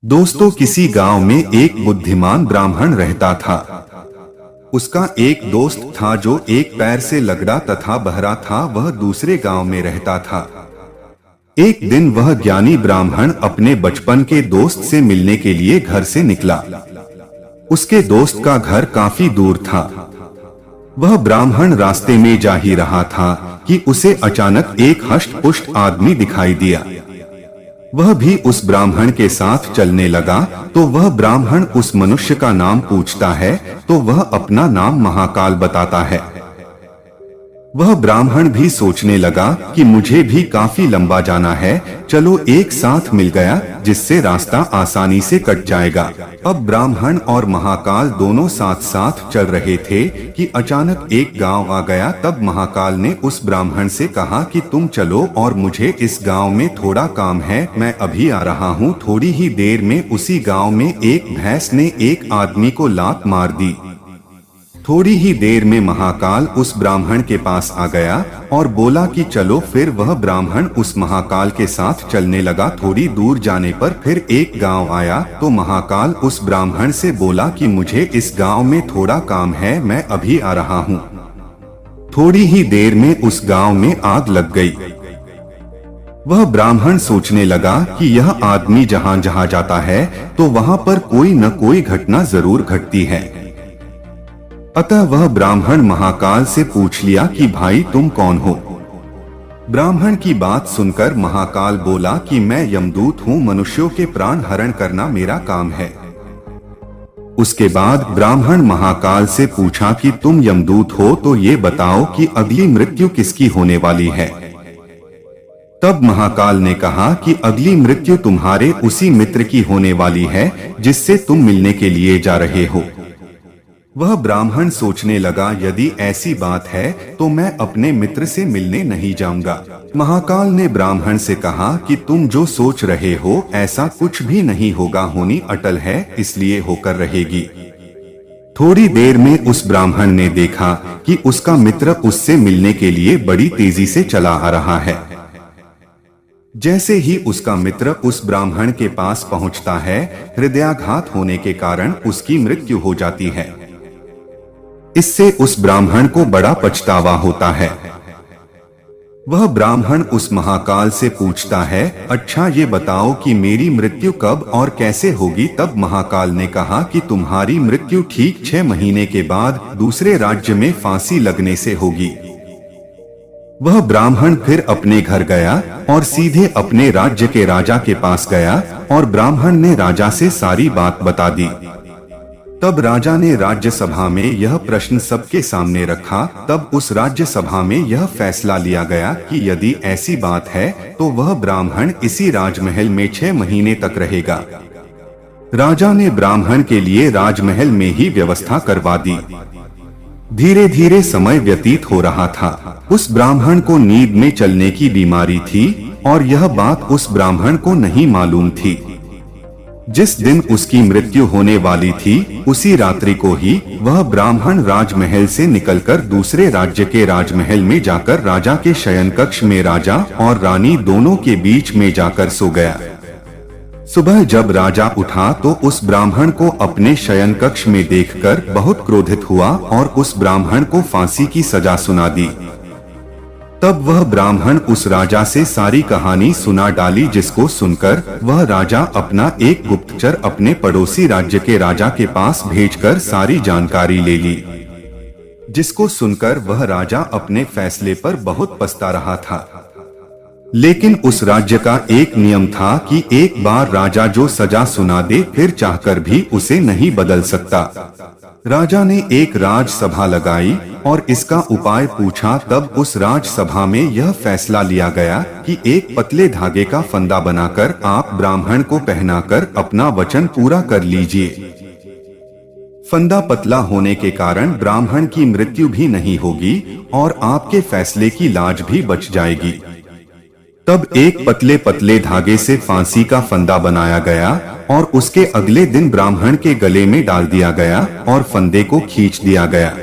दोस्तों, किसी गांव में एक बुद्धिमान ब्राह्मण रहता था। उसका एक दोस्त था जो एक पैर से लगड़ा तथा बहरा था। वह दूसरे गांव में रहता था। एक दिन वह ज्ञानी ब्राह्मण अपने बचपन के दोस्त से मिलने के लिए घर से निकला। उसके दोस्त का घर काफी दूर था। वह ब्राह्मण रास्ते में जा ही रहा था कि उसे अचानक एक हष्ट-पुष्ट आदमी दिखाई दिया। वह भी उस ब्राह्मण के साथ चलने लगा तो वह ब्राह्मण उस मनुष्य का नाम पूछता है तो वह अपना नाम महाकाल बताता है। वह ब्राह्मण भी सोचने लगा कि मुझे भी काफी लंबा जाना है, चलो एक साथ मिल गया जिससे रास्ता आसानी से कट जाएगा। अब ब्राह्मण और महाकाल दोनों साथ साथ चल रहे थे कि अचानक एक गांव आ गया। तब महाकाल ने उस ब्राह्मण से कहा कि तुम चलो और मुझे इस गांव में थोड़ा काम है, मैं अभी आ रहा हूँ। थोड़ी ही देर में उसी गांव में एक भैंस ने एक आदमी को लात मार दी। थोड़ी ही देर में महाकाल उस ब्राह्मण के पास आ गया और बोला कि चलो। फिर वह ब्राह्मण उस महाकाल के साथ चलने लगा। थोड़ी दूर जाने पर फिर एक गांव आया तो महाकाल उस ब्राह्मण से बोला कि मुझे इस गांव में थोड़ा काम है, मैं अभी आ रहा हूँ। थोड़ी ही देर में उस गांव में आग लग गई। वह ब्राह्मण सोचने लगा कि यह आदमी जहाँ जहाँ जाता है तो वहाँ पर कोई न कोई घटना जरूर घटती है। अतः वह ब्राह्मण महाकाल से पूछ लिया कि भाई तुम कौन हो। ब्राह्मण की बात सुनकर महाकाल बोला कि मैं यमदूत हूँ, मनुष्यों के प्राण हरण करना मेरा काम है। उसके बाद ब्राह्मण महाकाल से पूछा कि तुम यमदूत हो तो ये बताओ कि अगली मृत्यु किसकी होने वाली है। तब महाकाल ने कहा कि अगली मृत्यु तुम्हारे उसी मित्र की होने वाली है जिससे तुम मिलने के लिए जा रहे हो। वह ब्राह्मण सोचने लगा, यदि ऐसी बात है तो मैं अपने मित्र से मिलने नहीं जाऊंगा। महाकाल ने ब्राह्मण से कहा कि तुम जो सोच रहे हो ऐसा कुछ भी नहीं होगा, होनी अटल है इसलिए होकर रहेगी। थोड़ी देर में उस ब्राह्मण ने देखा कि उसका मित्र उससे मिलने के लिए बड़ी तेजी से चला आ रहा है। जैसे ही उसका मित्र उस ब्राह्मण के पास पहुंचता है, हृदयाघात होने के कारण उसकी मृत्यु हो जाती है। इससे उस ब्राह्मण को बड़ा पछतावा होता है। वह ब्राह्मण उस महाकाल से पूछता है, अच्छा ये बताओ कि मेरी मृत्यु कब और कैसे होगी। तब महाकाल ने कहा कि तुम्हारी मृत्यु ठीक 6 महीने के बाद दूसरे राज्य में फांसी लगने से होगी। वह ब्राह्मण फिर अपने घर गया और सीधे अपने राज्य के राजा के पास गया और ब्राह्मण ने राजा से सारी बात बता दी। तब राजा ने राज्य सभा में यह प्रश्न सबके सामने रखा। तब उस राज्य सभा में यह फैसला लिया गया कि यदि ऐसी बात है तो वह ब्राह्मण इसी राजमहल में 6 महीने तक रहेगा। राजा ने ब्राह्मण के लिए राजमहल में ही व्यवस्था करवा दी। धीरे धीरे समय व्यतीत हो रहा था। उस ब्राह्मण को नींद में चलने की बीमारी थी और यह बात उस ब्राह्मण को नहीं मालूम थी। जिस दिन उसकी मृत्यु होने वाली थी उसी रात्रि को ही वह ब्राह्मण राजमहल से निकलकर दूसरे राज्य के राजमहल में जाकर राजा के शयन कक्ष में राजा और रानी दोनों के बीच में जाकर सो गया। सुबह जब राजा उठा तो उस ब्राह्मण को अपने शयन कक्ष में देखकर बहुत क्रोधित हुआ और उस ब्राह्मण को फांसी की सजा सुना दी। तब वह ब्राह्मण उस राजा से सारी कहानी सुना डाली, जिसको सुनकर वह राजा अपना एक गुप्तचर अपने पड़ोसी राज्य के राजा के पास भेजकर सारी जानकारी ले ली। जिसको सुनकर वह राजा अपने फैसले पर बहुत पछता रहा था। लेकिन उस राज्य का एक नियम था कि एक बार राजा जो सजा सुना दे फिर चाहकर भी उसे नहीं बदल सकता। राजा ने एक राजसभा लगाई और इसका उपाय पूछा। तब उस राजसभा में यह फैसला लिया गया कि एक पतले धागे का फंदा बनाकर आप ब्राह्मण को पहनाकर अपना वचन पूरा कर लीजिए। फंदा पतला होने के कारण ब्राह्मण की मृत्यु भी नहीं होगी और आपके फैसले की लाज भी बच जाएगी। तब एक पतले पतले धागे से फांसी का फंदा बनाया गया और उसके अगले दिन ब्राह्मण के गले में डाल दिया गया और फंदे को खींच दिया गया।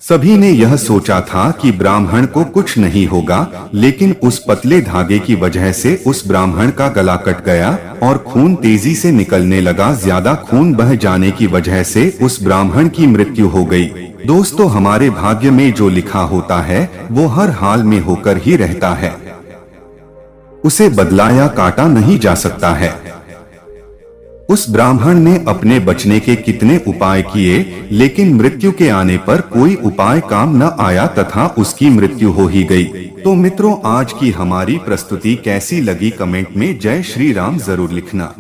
सभी ने यह सोचा था कि ब्राह्मण को कुछ नहीं होगा, लेकिन उस पतले धागे की वजह से उस ब्राह्मण का गला कट गया और खून तेजी से निकलने लगा। ज्यादा खून बह जाने की वजह से उस ब्राह्मण की मृत्यु हो गई। दोस्तों, हमारे भाग्य में जो लिखा होता है वो हर हाल में होकर ही रहता है, उसे बदला या काटा नहीं जा सकता है। उस ब्राह्मण ने अपने बचने के कितने उपाय किए, लेकिन मृत्यु के आने पर कोई उपाय काम न आया तथा उसकी मृत्यु हो ही गई। तो मित्रों, आज की हमारी प्रस्तुति कैसी लगी कमेंट में जय श्री राम जरूर लिखना।